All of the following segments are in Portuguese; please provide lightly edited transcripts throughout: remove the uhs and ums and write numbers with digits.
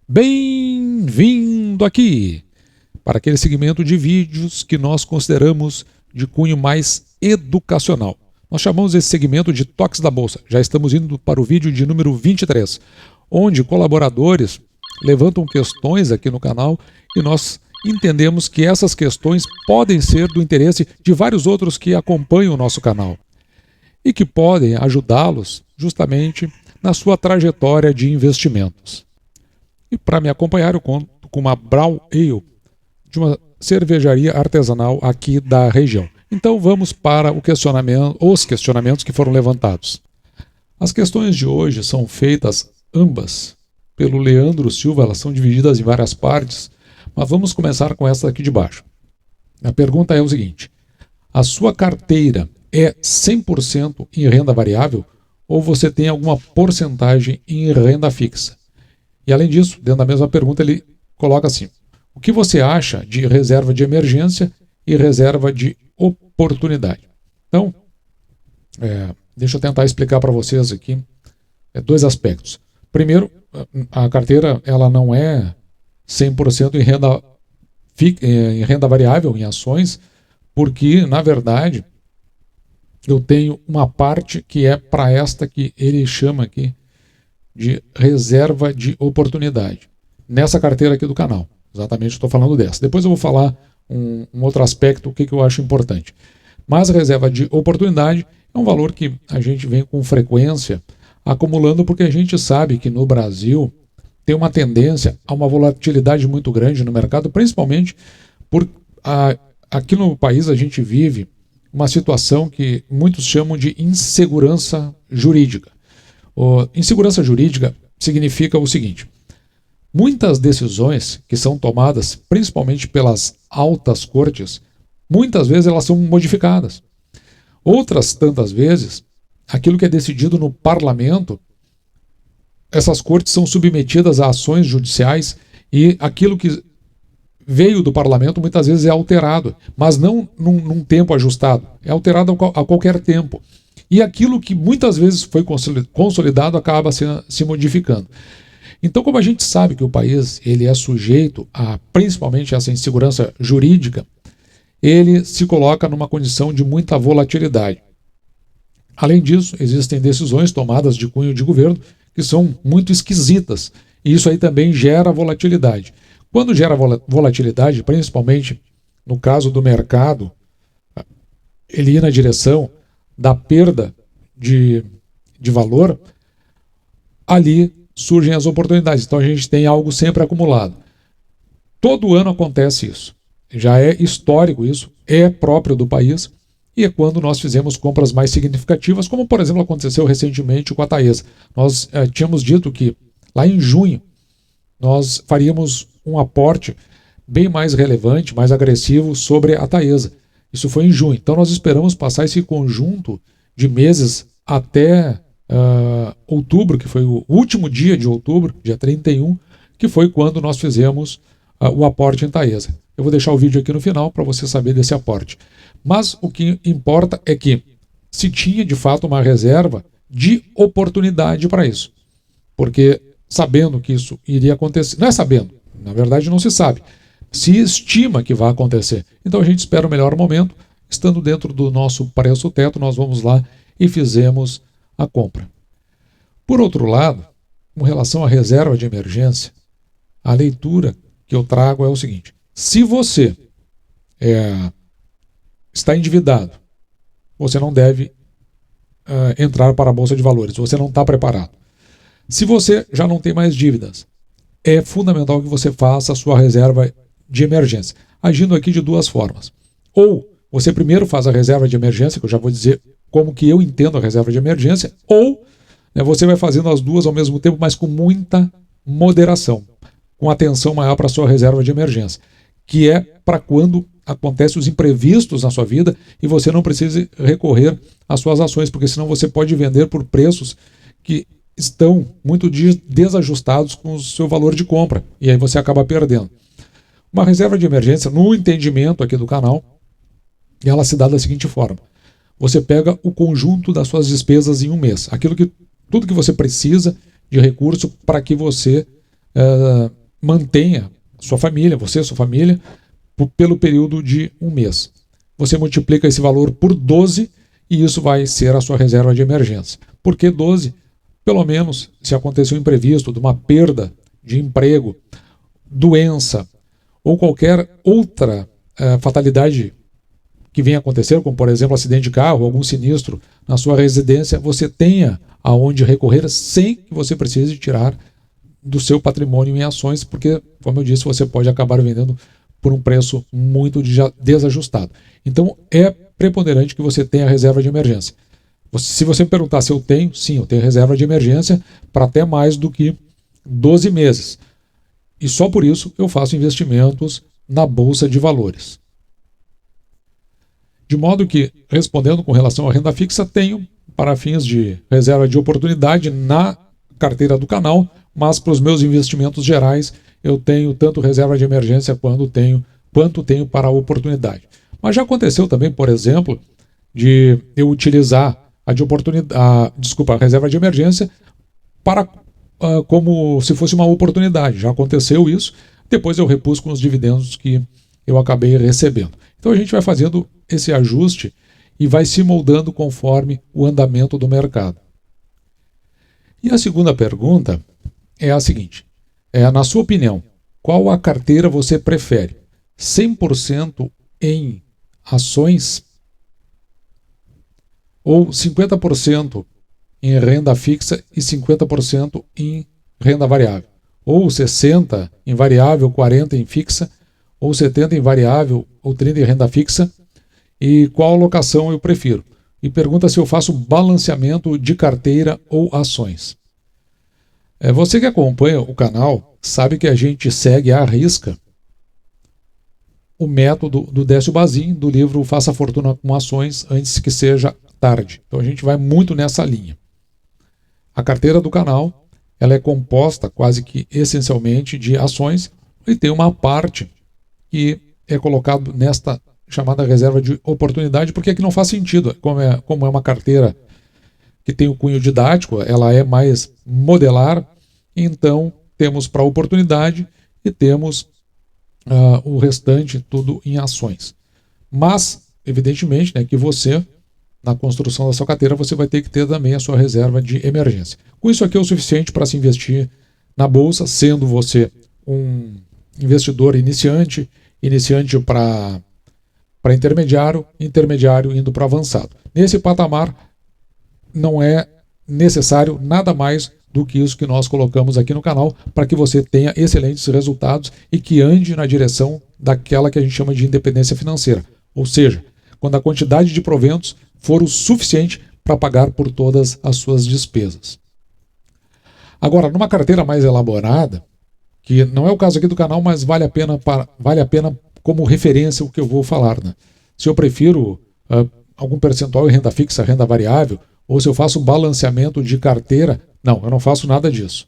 Bem-vindo aqui para aquele segmento de vídeos que nós consideramos de cunho mais educacional. Nós chamamos esse segmento de Toques da Bolsa. Já estamos indo para o vídeo de número 23, onde colaboradores levantam questões aqui no canal e nós entendemos que essas questões podem ser do interesse de vários outros que acompanham o nosso canal e que podem ajudá-los justamente na sua trajetória de investimentos. E para me acompanhar, eu conto com uma Brown Ale, de uma cervejaria artesanal aqui da região. Então vamos para os questionamentos que foram levantados. As questões de hoje são feitas ambas pelo Leandro Silva, elas são divididas em várias partes, mas vamos começar com essa aqui de baixo. A pergunta é o seguinte: a sua carteira é 100% em renda variável ou você tem alguma porcentagem em renda fixa? E além disso, dentro da mesma pergunta, ele coloca assim: o que você acha de reserva de emergência e reserva de oportunidade? Então, deixa eu tentar explicar para vocês aqui dois aspectos. Primeiro, a carteira ela não é 100% em renda variável, em ações, porque, na verdade, eu tenho uma parte que é para esta que ele chama aqui de reserva de oportunidade. Nessa carteira aqui do canal. Exatamente, estou falando dessa. Depois eu vou falar um outro aspecto, o que eu acho importante. Mas a reserva de oportunidade é um valor que a gente vem com frequência acumulando porque a gente sabe que no Brasil tem uma tendência a uma volatilidade muito grande no mercado, principalmente por aqui no país a gente vive uma situação que muitos chamam de insegurança jurídica. Insegurança jurídica significa o seguinte: muitas decisões que são tomadas, principalmente pelas altas cortes, muitas vezes elas são modificadas. Outras tantas vezes, aquilo que é decidido no parlamento, essas cortes são submetidas a ações judiciais e aquilo que veio do parlamento muitas vezes é alterado, mas não num tempo ajustado, é alterado a qualquer tempo. E aquilo que muitas vezes foi consolidado acaba se modificando. Então, como a gente sabe que o país ele é sujeito a principalmente essa insegurança jurídica, ele se coloca numa condição de muita volatilidade. Além disso, existem decisões tomadas de cunho de governo que são muito esquisitas, e isso aí também gera volatilidade. Quando gera volatilidade, principalmente no caso do mercado, ele ir na direção da perda de valor, ali surgem as oportunidades. Então a gente tem algo sempre acumulado. Todo ano acontece isso. Já é histórico isso, é próprio do país, e é quando nós fizemos compras mais significativas, como por exemplo aconteceu recentemente com a Taesa. Nós tínhamos dito que lá em junho nós faríamos um aporte bem mais relevante, mais agressivo sobre a Taesa. Isso foi em junho. Então nós esperamos passar esse conjunto de meses até outubro, que foi o último dia de outubro, dia 31, que foi quando nós fizemos o aporte em Taesa. Eu vou deixar o vídeo aqui no final para você saber desse aporte. Mas o que importa é que se tinha de fato uma reserva de oportunidade para isso. Porque sabendo que isso iria acontecer, não é sabendo, na verdade não se sabe, se estima que vai acontecer. Então a gente espera o melhor momento, estando dentro do nosso preço teto, nós vamos lá e fizemos a compra. Por outro lado, com relação à reserva de emergência, a leitura que eu trago é o seguinte: se você está endividado, você não deve entrar para a Bolsa de Valores, você não está preparado. Se você já não tem mais dívidas, é fundamental que você faça a sua reserva de emergência, agindo aqui de duas formas. Ou você primeiro faz a reserva de emergência, que eu já vou dizer como que eu entendo a reserva de emergência, ou você vai fazendo as duas ao mesmo tempo, mas com muita moderação, com atenção maior para a sua reserva de emergência, que é para quando acontecem os imprevistos na sua vida e você não precisa recorrer às suas ações, porque senão você pode vender por preços que estão muito desajustados com o seu valor de compra, e aí você acaba perdendo. Uma reserva de emergência, no entendimento aqui do canal, ela se dá da seguinte forma: você pega o conjunto das suas despesas em um mês, tudo que você precisa de recurso para que você mantenha sua família, você e sua família, pelo período de um mês. Você multiplica esse valor por 12 e isso vai ser a sua reserva de emergência. Por que 12? Pelo menos, se acontecer um imprevisto, de uma perda de emprego, doença ou qualquer outra fatalidade que venha acontecer, como por exemplo acidente de carro, algum sinistro na sua residência, você tenha aonde recorrer sem que você precise tirar do seu patrimônio em ações, porque, como eu disse, você pode acabar vendendo por um preço muito desajustado. Então, é preponderante que você tenha reserva de emergência. Se você me perguntar se eu tenho, sim, eu tenho reserva de emergência para até mais do que 12 meses. E só por isso eu faço investimentos na Bolsa de Valores. De modo que, respondendo com relação à renda fixa, tenho para fins de reserva de oportunidade na carteira do canal, mas para os meus investimentos gerais eu tenho tanto reserva de emergência quanto tenho para a oportunidade. Mas já aconteceu também, por exemplo, de eu utilizar a reserva de emergência para como se fosse uma oportunidade. Já aconteceu isso, depois eu repus com os dividendos que eu acabei recebendo. Então a gente vai fazendo esse ajuste e vai se moldando conforme o andamento do mercado. E a segunda pergunta é a seguinte: na sua opinião, qual a carteira você prefere? 100% em ações ou 50% em renda fixa e 50% em renda variável? Ou 60% em variável, 40% em fixa, ou 70% em variável, ou 30% em renda fixa? E qual alocação eu prefiro? E pergunta se eu faço balanceamento de carteira ou ações. Você que acompanha o canal sabe que a gente segue à risca o método do Décio Bazin, do livro Faça Fortuna com Ações Antes que Seja Tarde. Então a gente vai muito nessa linha. A carteira do canal ela é composta quase que essencialmente de ações e tem uma parte que é colocado nesta chamada reserva de oportunidade, porque aqui não faz sentido. Como é uma carteira que tem o cunho didático, ela é mais modelar, então temos para oportunidade e temos o restante tudo em ações. Mas, evidentemente, que você, na construção da sua carteira, você vai ter que ter também a sua reserva de emergência. Com isso aqui é o suficiente para se investir na bolsa, sendo você um investidor iniciante para intermediário indo para avançado. Nesse patamar não é necessário nada mais do que isso que nós colocamos aqui no canal para que você tenha excelentes resultados e que ande na direção daquela que a gente chama de independência financeira. Ou seja, quando a quantidade de proventos for o suficiente para pagar por todas as suas despesas. Agora, numa carteira mais elaborada, que não é o caso aqui do canal, mas vale a pena como referência o que eu vou falar. Se eu prefiro algum percentual em renda fixa, renda variável, ou se eu faço balanceamento de carteira, não, eu não faço nada disso.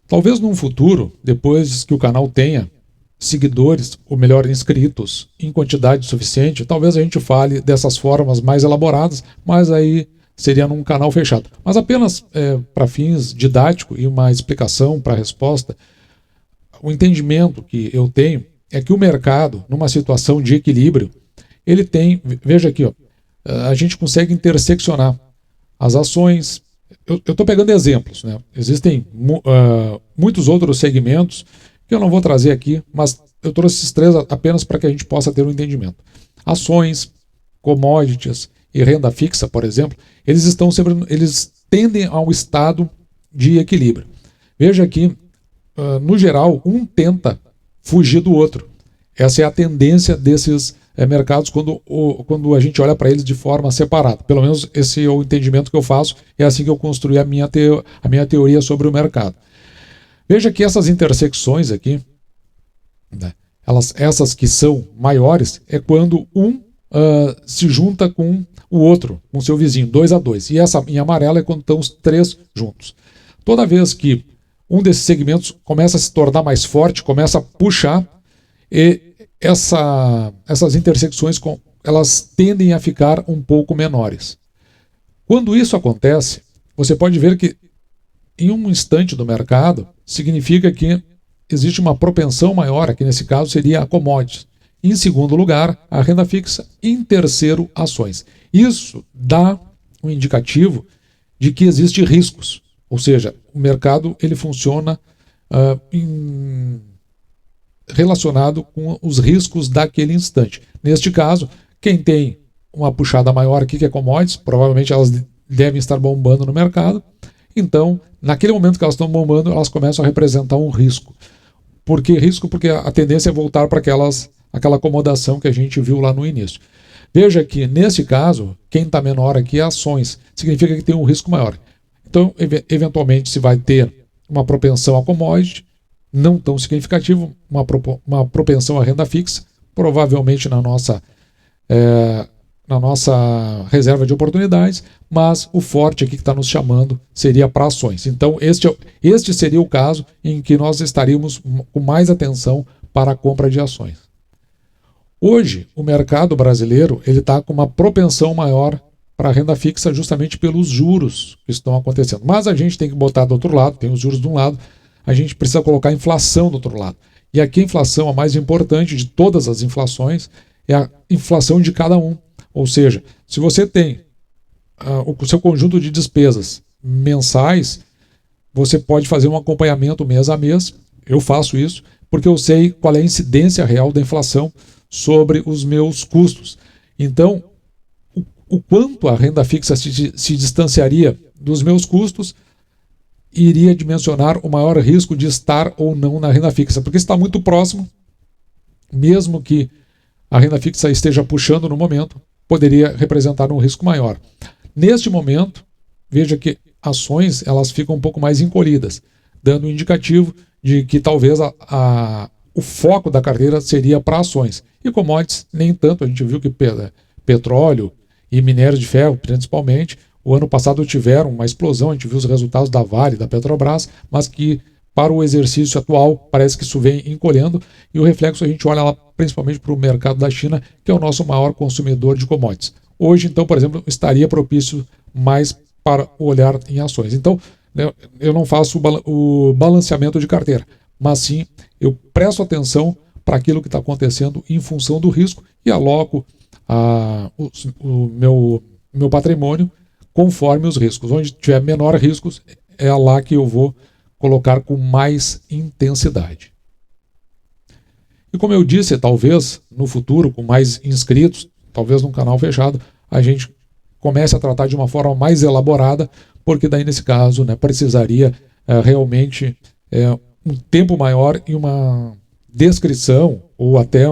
Talvez num futuro, depois que o canal tenha seguidores, ou melhor, inscritos em quantidade suficiente, talvez a gente fale dessas formas mais elaboradas, mas aí seria num canal fechado. Mas apenas para fins didáticos e uma explicação para a resposta, o entendimento que eu tenho é que o mercado, numa situação de equilíbrio, ele tem, veja aqui, a gente consegue interseccionar as ações. Eu estou pegando exemplos, Existem muitos outros segmentos que eu não vou trazer aqui, mas eu trouxe esses três apenas para que a gente possa ter um entendimento. Ações, commodities e renda fixa, por exemplo, eles tendem a um estado de equilíbrio. Veja aqui, no geral, um tenta fugir do outro. Essa é a tendência desses mercados quando a gente olha para eles de forma separada. Pelo menos esse é o entendimento que eu faço, é assim que eu construí a minha teoria sobre o mercado. Veja que essas intersecções aqui, essas que são maiores, é quando um se junta com o outro, com seu vizinho, 2 a 2. E essa em amarelo é quando estão os três juntos. Toda vez que um desses segmentos começa a se tornar mais forte, começa a puxar, e essas intersecções elas tendem a ficar um pouco menores. Quando isso acontece, você pode ver que em um instante do mercado, significa que existe uma propensão maior, aqui nesse caso seria a commodities. Em segundo lugar, a renda fixa. Em terceiro, ações. Isso dá um indicativo de que existem riscos. Ou seja, o mercado ele funciona relacionado com os riscos daquele instante. Neste caso, quem tem uma puxada maior aqui, que é commodities, provavelmente elas devem estar bombando no mercado. Então, naquele momento que elas estão bombando, elas começam a representar um risco. Por que risco? Porque a tendência é voltar para aquela acomodação que a gente viu lá no início. Veja que, nesse caso, quem está menor aqui é ações. Significa que tem um risco maior. Então, eventualmente, se vai ter uma propensão a commodity, não tão significativo, uma propensão à renda fixa, provavelmente na nossa reserva de oportunidades, mas o forte aqui que está nos chamando seria para ações. Então, este seria o caso em que nós estaríamos com mais atenção para a compra de ações. Hoje, o mercado brasileiro está com uma propensão maior para a renda fixa justamente pelos juros que estão acontecendo. Mas a gente tem que botar do outro lado, tem os juros de um lado, a gente precisa colocar a inflação do outro lado. E aqui a inflação, a mais importante de todas as inflações, é a inflação de cada um. Ou seja, se você tem o seu conjunto de despesas mensais, você pode fazer um acompanhamento mês a mês. Eu faço isso porque eu sei qual é a incidência real da inflação sobre os meus custos. Então, o quanto a renda fixa se distanciaria dos meus custos iria dimensionar o maior risco de estar ou não na renda fixa. Porque está muito próximo, mesmo que a renda fixa esteja puxando no momento, poderia representar um risco maior. Neste momento, veja que ações elas ficam um pouco mais encolhidas, dando um indicativo de que talvez o foco da carteira seria para ações. E commodities, nem tanto. A gente viu que petróleo e minério de ferro, principalmente, o ano passado tiveram uma explosão. A gente viu os resultados da Vale, da Petrobras, mas que para o exercício atual parece que isso vem encolhendo, e o reflexo a gente olha lá principalmente para o mercado da China, que é o nosso maior consumidor de commodities. Hoje, então, por exemplo, estaria propício mais para olhar em ações. Então, eu não faço o balanceamento de carteira, mas sim eu presto atenção para aquilo que está acontecendo em função do risco e aloco o meu patrimônio conforme os riscos. Onde tiver menor riscos, é lá que eu vou colocar com mais intensidade. E como eu disse, talvez no futuro, com mais inscritos, talvez num canal fechado, a gente comece a tratar de uma forma mais elaborada, porque daí nesse caso precisaria realmente um tempo maior e uma descrição ou até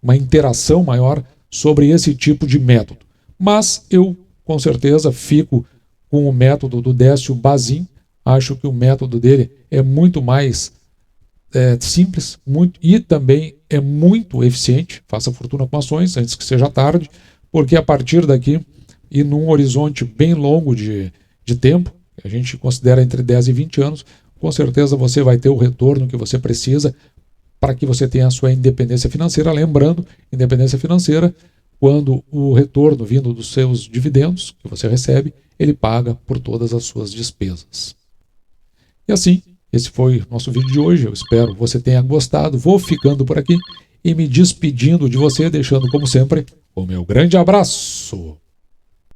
uma interação maior sobre esse tipo de método. Mas eu com certeza fico com o método do Décio Bazin. Acho que o método dele é muito mais simples e também é muito eficiente. Faça fortuna com ações antes que seja tarde, porque a partir daqui e num horizonte bem longo de tempo, a gente considera entre 10 e 20 anos, com certeza você vai ter o retorno que você precisa para que você tenha a sua independência financeira. Lembrando, independência financeira, quando o retorno vindo dos seus dividendos que você recebe, ele paga por todas as suas despesas. E assim, esse foi o nosso vídeo de hoje. Eu espero que você tenha gostado. Vou ficando por aqui e me despedindo de você, deixando, como sempre, o meu grande abraço.